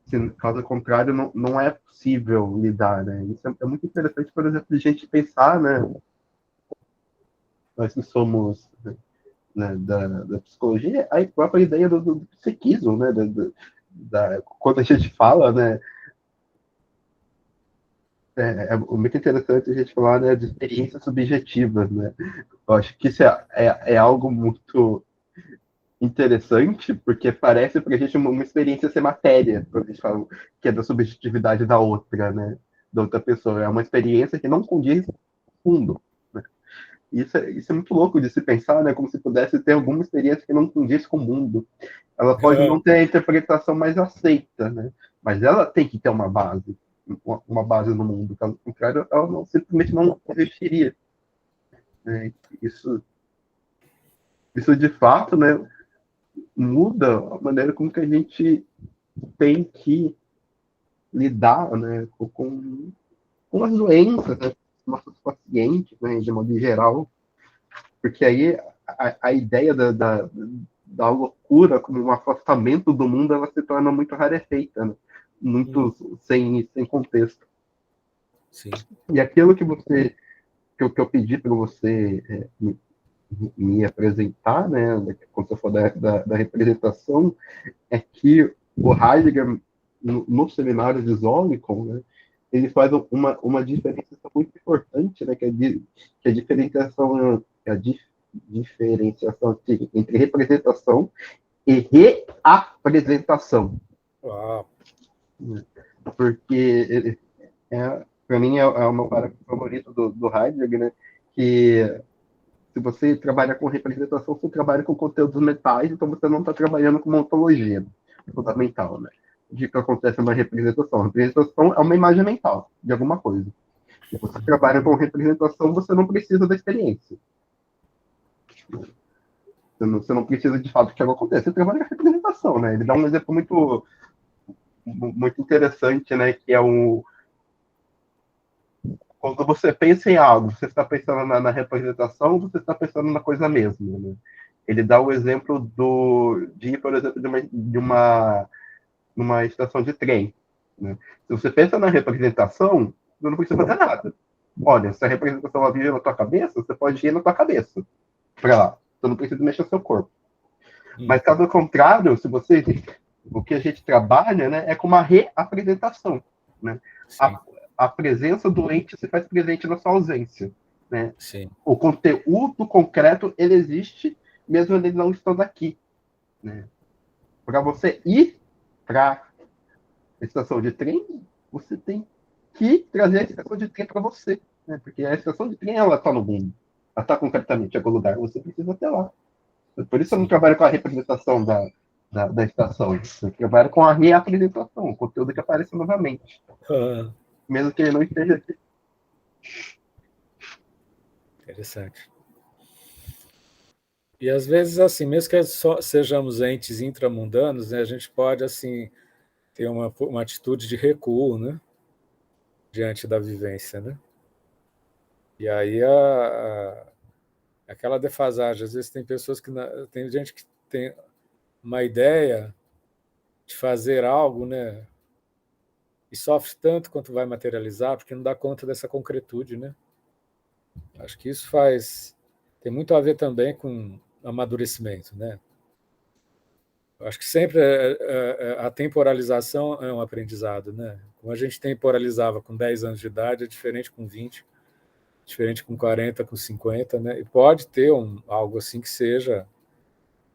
Se, caso contrário, não é possível lidar, né? Isso é muito interessante, por exemplo, a gente pensar, né? Nós que somos né, da psicologia, a própria ideia do psiquismo, né? Quando a gente fala, né? É muito interessante a gente falar, né, de experiências subjetivas, né? Eu acho que isso é algo muito interessante, porque parece para a gente uma experiência ser matéria, quando a gente fala que é da subjetividade da outra, né? Da outra pessoa. É uma experiência que não condiz com o mundo. Né? Isso é muito louco de se pensar, né? Como se pudesse ter alguma experiência que não condiz com o mundo. Ela pode não ter a interpretação mais aceita, né? Mas ela tem que ter uma base no mundo. Caso contrário, ela simplesmente não existiria. Né? Isso de fato, né, muda a maneira como que a gente tem que lidar, né, com as doenças, né, nossos pacientes, né, de modo geral, porque aí a ideia da loucura como um afastamento do mundo, ela se torna muito rarefeita, né? Muito sem contexto. Sim. E aquilo que eu pedi para você me apresentar, né, quando você for da representação, é que o Heidegger, no seminário de Zolikon, né, ele faz uma diferenciação muito importante, né, que é a diferenciação, diferenciação entre representação e reapresentação. Uau. Porque, para mim, é o meu parágrafo favorito do Heidegger, né, que se você trabalha com representação, você trabalha com conteúdos metais, então você não está trabalhando com uma ontologia fundamental, né? O que acontece na representação? A representação é uma imagem mental de alguma coisa. Se você trabalha com representação, você não precisa da experiência. Você não precisa de fato que algo aconteça. Você trabalha com representação, né? Ele dá um exemplo muito interessante, né? Que é quando você pensa em algo, você está pensando na representação, você está pensando na coisa mesma, né? Ele dá o exemplo de por exemplo, numa estação de trem. Né? Se você pensa na representação, você não precisa fazer nada. Olha, se a representação vive na tua cabeça, você pode ir na tua cabeça para lá. Você não precisa mexer o seu corpo. Mas caso contrário, o que a gente trabalha, né, é com uma reapresentação. Né? A presença do ente se faz presente na sua ausência. Né? Sim. O conteúdo concreto, ele existe, mesmo ele não estando aqui. Né? Para você ir para a estação de trem, você tem que trazer a estação de trem para você. Né? Porque a estação de trem, ela está no mundo. Ela está concretamente em algum lugar. Você precisa ter lá. Por isso eu não trabalho com a representação da estação. Eu trabalho com a reapresentação, o conteúdo que aparece novamente. Mesmo que ele não esteja aqui. Interessante. E às vezes, assim, mesmo que sejamos entes intramundanos, né, a gente pode, assim, ter uma atitude de recuo, né? Diante da vivência, né? E aí aquela defasagem, às vezes tem pessoas que tem gente que tem uma ideia de fazer algo, né? E sofre tanto quanto vai materializar, porque não dá conta dessa concretude, né? Acho que isso tem muito a ver também com amadurecimento, né? Acho que sempre a temporalização é um aprendizado, né? Como a gente temporalizava com 10 anos de idade, é diferente com 20, diferente com 40, com 50, né? E pode ter algo assim que seja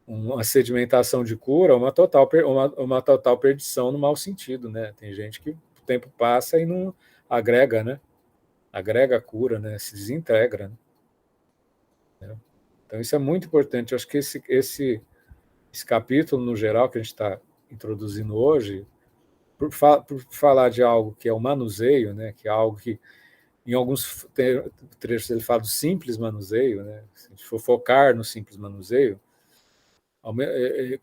uma sedimentação de cura, uma total perdição no mau sentido, né? Tem gente que o tempo passa e não agrega, né? Agrega a cura, né? Se desintegra, né? Então isso é muito importante. Eu acho que esse capítulo, no geral, que a gente está introduzindo hoje, por falar de algo que é o manuseio, né? Que é algo que em alguns trechos ele fala do simples manuseio, né? Se a gente for focar no simples manuseio,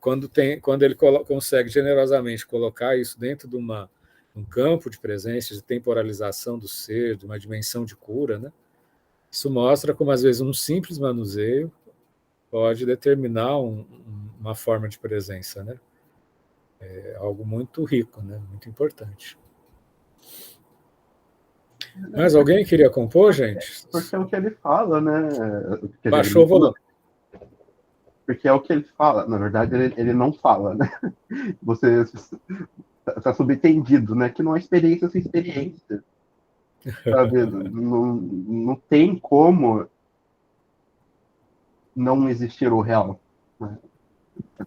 quando ele consegue generosamente colocar isso dentro de um campo de presença, de temporalização do ser, de uma dimensão de cura, né? Isso mostra como, às vezes, um simples manuseio pode determinar uma forma de presença, né? É algo muito rico, né? Muito importante. Mas alguém queria compor, gente? Porque é o que ele fala, né? Baixou o volume. Porque é o que ele fala. Na verdade, ele não fala, né? Você está subentendido, né? Que não é experiência sem experiência. Sabe? Não tem como não existir o real. Né?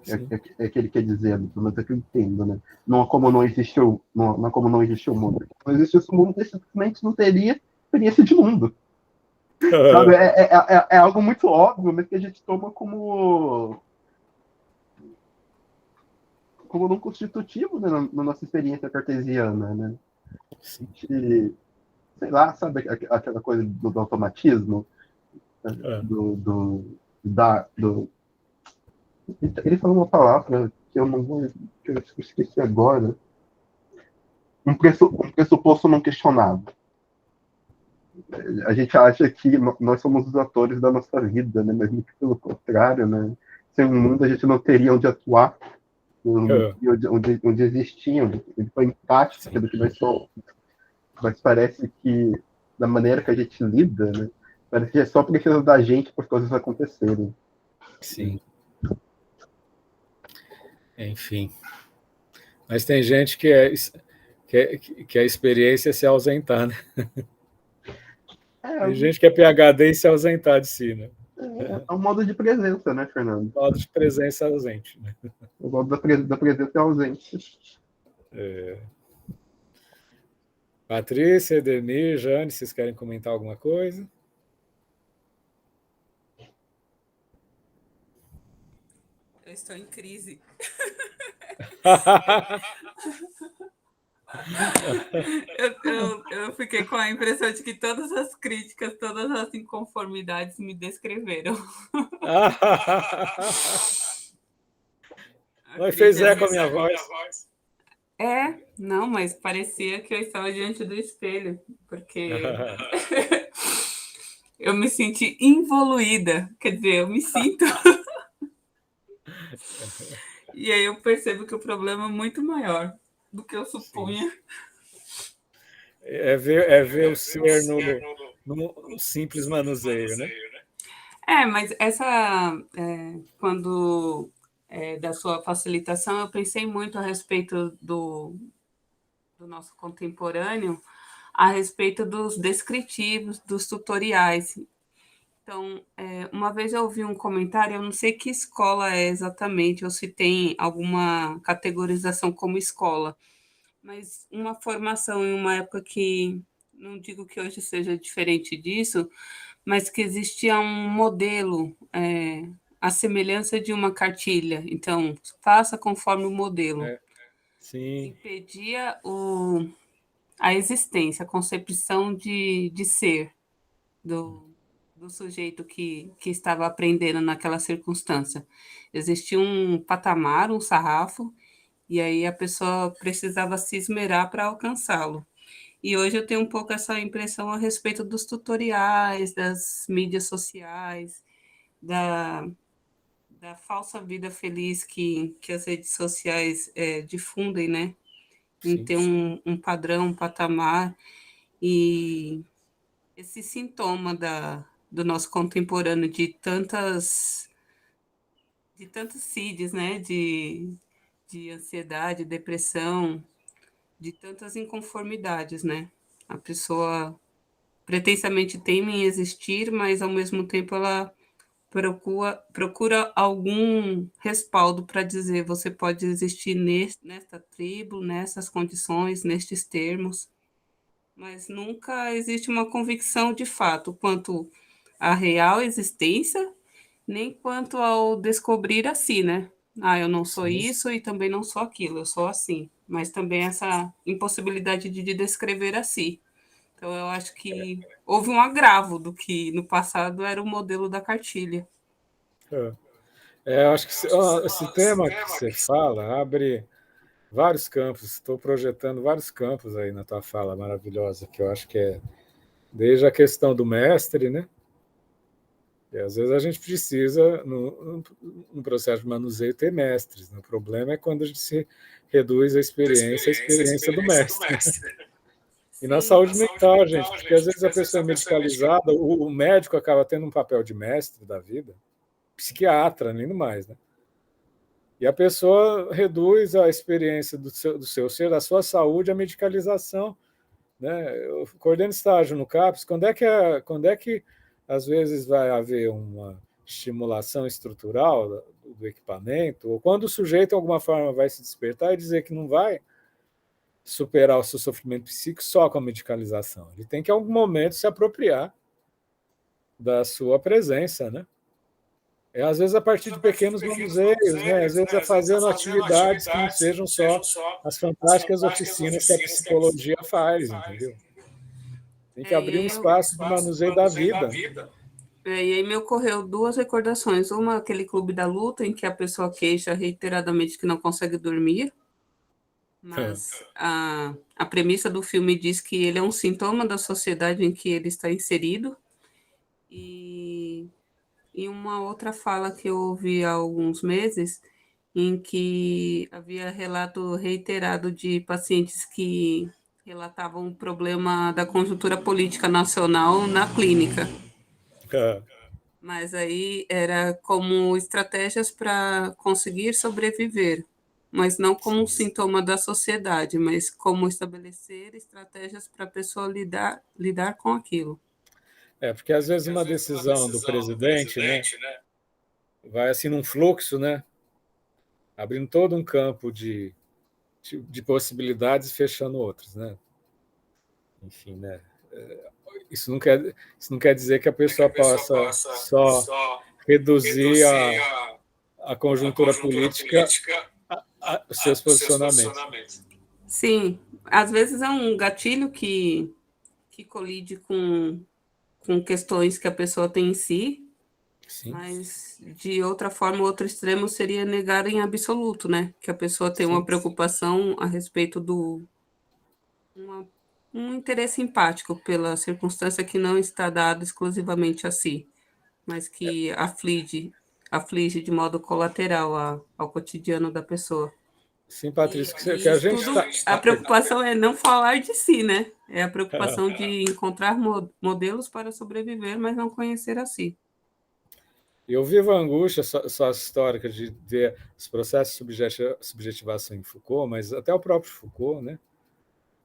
É que ele quer dizer, pelo menos é que eu entendo, né? Não é como não existiu, não é como não existiu o mundo. Se não existisse o mundo, simplesmente não teria experiência de mundo. Sabe? É algo muito óbvio, mas que a gente toma como não constitutivo, né, na nossa experiência cartesiana, né? E, sei lá, sabe aquela coisa do automatismo? Do ele falou uma palavra que eu não vou, que eu esqueci agora. Um pressuposto não questionado. A gente acha que nós somos os atores da nossa vida, né? Mas muito pelo contrário, né? Sem um mundo a gente não teria onde atuar, onde existia, onde foi em prática do que nós somos. Mas parece que, da maneira que a gente lida, né? Parece que só precisa da gente para as coisas acontecerem. Sim. Enfim. Mas tem gente que a experiência é se ausentar, né? Tem gente que é PhD em se ausentar de si, né? É um modo de presença, né, Fernando? Modo de presença ausente, né? O modo da presença é ausente. Patrícia, Edemir, Jane, vocês querem comentar alguma coisa? Eu estou em crise. eu fiquei com a impressão de que todas as críticas, todas as inconformidades me descreveram. Mas fez eco a minha voz. Não, mas parecia que eu estava diante do espelho, porque eu me senti involuída, quer dizer, eu me sinto. E aí eu percebo que o problema é muito maior do que eu supunha. É ver o ser no simples manuseio, né? Mas quando da sua facilitação, eu pensei muito a respeito do nosso contemporâneo, a respeito dos descritivos, dos tutoriais. Então, uma vez eu ouvi um comentário, eu não sei que escola é exatamente, ou se tem alguma categorização como escola, mas uma formação em uma época que, não digo que hoje seja diferente disso, mas que existia um modelo, a semelhança de uma cartilha. Então, faça conforme o modelo. Sim. Impedia a existência, a concepção de ser do sujeito que estava aprendendo naquela circunstância. Existia um patamar, um sarrafo, E aí a pessoa precisava se esmerar para alcançá-lo. E hoje eu tenho um pouco essa impressão a respeito dos tutoriais, das mídias sociais, da, da falsa vida feliz que as redes sociais difundem, né? Em Sim. ter um padrão, um patamar, e esse sintoma do nosso contemporâneo de tantos CIDs, né? De ansiedade, depressão, de tantas inconformidades, né? A pessoa pretensamente teima em existir, mas ao mesmo tempo ela procura algum respaldo para dizer você pode existir nesta tribo, nessas condições, nestes termos, mas nunca existe uma convicção de fato quanto à real existência, nem quanto ao descobrir a si, né? Ah, eu não sou Sim. isso e também não sou aquilo, eu sou assim. Mas também essa impossibilidade de descrever a si. Então, eu acho que houve um agravo do que no passado era o modelo da cartilha. Eu acho que esse tema que você fala abre vários campos. Estou projetando vários campos aí na tua fala maravilhosa, que eu acho que é desde a questão do mestre, né? E às vezes a gente precisa, no processo de manuseio, ter mestres. Né? O problema é quando a gente se reduz à experiência do mestre. E na saúde mental, gente, porque às vezes a pessoa é medicalizada, o médico acaba tendo um papel de mestre da vida, psiquiatra, nem no mais, né? E a pessoa reduz a experiência do seu ser, da sua saúde, à medicalização. Né? Eu coordeno estágio no CAPS, quando é que às vezes vai haver uma estimulação estrutural do equipamento, ou quando o sujeito, de alguma forma, vai se despertar e dizer que não vai superar o seu sofrimento psíquico só com a medicalização. Ele tem que, em algum momento, se apropriar da sua presença, né? Às vezes a partir de pequenos manuseios, né? Às vezes fazendo atividades que não sejam só as fantásticas oficinas que a psicologia faz, entendeu? Tem que abrir um espaço de manuseio da vida. E aí me ocorreu duas recordações. Uma, aquele Clube da Luta, em que a pessoa queixa reiteradamente que não consegue dormir, mas a premissa do filme diz que ele é um sintoma da sociedade em que ele está inserido. E uma outra fala que eu ouvi há alguns meses, em que havia relato reiterado de pacientes que relatavam o problema da conjuntura política nacional na clínica. Mas aí era como estratégias para conseguir sobreviver, mas não como um sintoma da sociedade, mas como estabelecer estratégias para a pessoa lidar com aquilo. Porque às vezes uma decisão do presidente, né, vai assim num fluxo, né, abrindo todo um campo de possibilidades e fechando outros, né? Enfim, né? Isso não quer dizer que a pessoa possa só reduzir a conjuntura política aos seus posicionamentos. Sim, às vezes é um gatilho que colide com questões que a pessoa tem em si, sim, mas de outra forma, o outro extremo seria negar em absoluto, né? Que a pessoa tem uma preocupação a respeito um interesse empático pela circunstância que não está dado exclusivamente a si, mas que aflige de modo colateral ao cotidiano da pessoa. Sim, Patrícia, que a gente a preocupação é não falar de si, né? É a preocupação de encontrar modelos para sobreviver, mas não conhecer a si. Eu vivo a angústia só histórica de ver os processos de subjetivação em Foucault, mas até o próprio Foucault, né,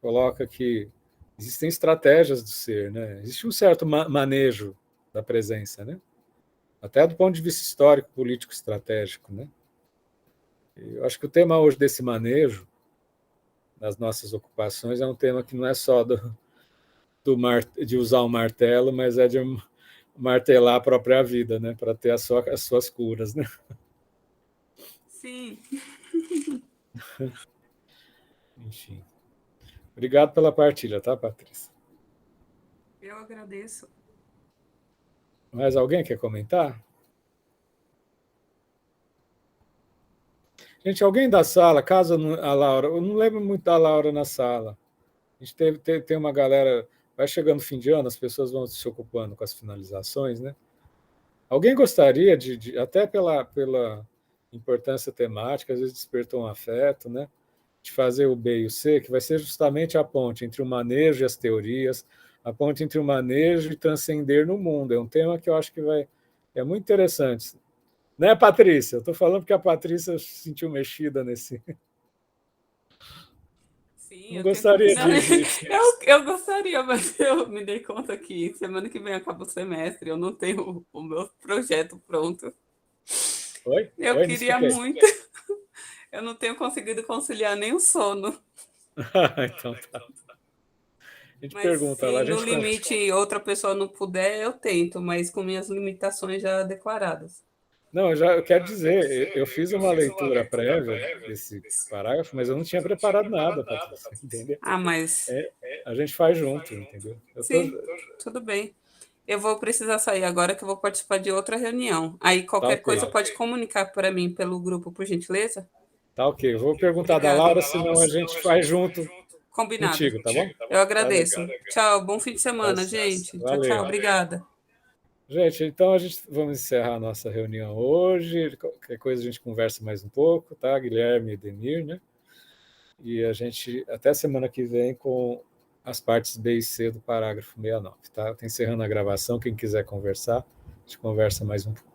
coloca que existem estratégias do ser, né? Existe um certo manejo da presença, né? Até do ponto de vista histórico, político, estratégico, né? Eu acho que o tema hoje desse manejo das nossas ocupações é um tema que não é só de usar um martelo, mas é de martelar a própria vida, né? Para ter as suas curas, né? Sim. Enfim. Obrigado pela partilha, tá, Patrícia? Eu agradeço. Mais alguém quer comentar? Gente, alguém da sala, caso a Laura, eu não lembro muito da Laura na sala. A gente tem uma galera, vai chegando fim de ano, as pessoas vão se ocupando com as finalizações, né? Alguém gostaria até pela importância temática, às vezes despertou um afeto, né? De fazer o B e o C, que vai ser justamente a ponte entre o manejo e as teorias, a ponte entre o manejo e transcender no mundo. É um tema que eu acho que é muito interessante. Né, Patrícia? Eu estou falando porque a Patrícia se sentiu mexida nesse. Sim, Não eu tenho. gostaria Não, de. eu gostaria, mas eu me dei conta que semana que vem acaba o semestre, eu não tenho o meu projeto pronto. Oi? Eu Oi, não queria escutei. muito. Eu não tenho conseguido conciliar nem o sono. Então tá. A gente Mas pergunta lá, se a no gente conta. limite outra pessoa não puder, eu tento, mas com minhas limitações já declaradas. Não, eu quero dizer, eu fiz uma leitura prévia desse parágrafo, mas eu não tinha preparado nada, Patrícia, entendeu? Ah, mas A gente faz junto, entendeu? sim, tudo bem. Eu vou precisar sair agora que eu vou participar de outra reunião. Aí Tá qualquer coisa ok. pode comunicar para mim pelo grupo, por gentileza? Tá ok. Eu vou perguntar da Obrigada. Laura, senão a gente faz junto Combinado. contigo, tá bom? Eu Tá agradeço. legal. Tchau, bom fim de Tá semana, certo. gente. Tchau, tchau. Valeu. Obrigada. Gente, então vamos encerrar a nossa reunião hoje. Qualquer coisa a gente conversa mais um pouco, tá? Guilherme e Demir, né? E a gente, até semana que vem, com as partes B e C do parágrafo 69, tá? Estou encerrando a gravação. Quem quiser conversar, a gente conversa mais um pouco.